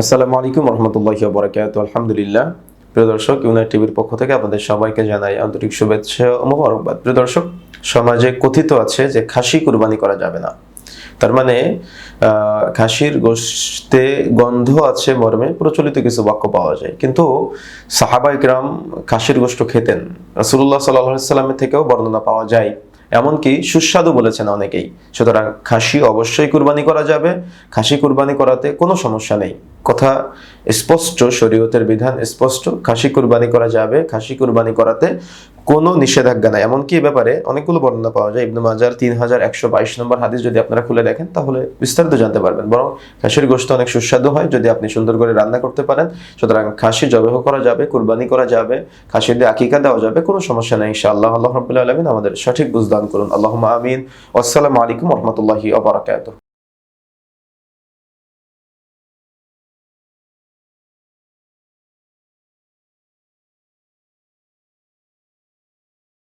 আসসালামু আলাইকুম রহমতুল্লাহি ওয়া বারাকাতুহু। আলহামদুলিল্লাহ। প্রিয় দর্শক, ইউনাইট টিভির পক্ষ থেকে আপনাদের সবাইকে জানাই আন্তরিক শুভেচ্ছা ও মোবারকবাদ। প্রিয় দর্শক, সমাজে কথিত আছে যে খাসি কুরবানি করা যাবে না। তার মানে খাসির গোশতে গন্ধ আছে মর্মে প্রচলিত কিছু বাক্য পাওয়া যায়, কিন্তু সাহাবা ইকরাম খাসির গোশত খেতেন। রাসূলুল্লাহ সাল্লাল্লাহু আলাইহি সাল্লামের থেকেও বর্ণনা পাওয়া যায়, এমনকি সুস্বাদু বলেছেন অনেকেই। সুতরাং খাসি অবশ্যই কুরবানি করা যাবে, খাসি কুরবানি করাতে কোনো সমস্যা নেই। কথা স্পষ্ট, শরীয়তের বিধান স্পষ্ট, খাসি কুরবানি করা যাবে, খাসি কুরবানি করাতে কোনো নিষেধাজ্ঞা নাই। এমনকি এ ব্যাপারে অনেকগুলো বর্ণনা পাওয়া যায়। ইবনে মাজার 3122 নম্বর হাদিস যদি আপনারা খুলে দেখেন তাহলে বিস্তারিত জানতে পারবেন। বরং খাসির গোশত অনেক সুস্বাদু হয় যদি আপনি সুন্দর করে রান্না করতে পারেন। সুতরাং খাসি জবাহ করা যাবে, কুরবানি করা যাবে, খাসির দিয়ে আকিকা দেওয়া যাবে, কোনো সমস্যা নেই ইনশাআল্লাহ। আল্লাহ রাব্বুল আলামিন আমাদের সঠিক বুঝ দান করুন। আল্লাহুম্মা আমিন। আসসালামু আলাইকুম ওয়া রাহমাতুল্লাহি ওয়া বারাকাতুহু।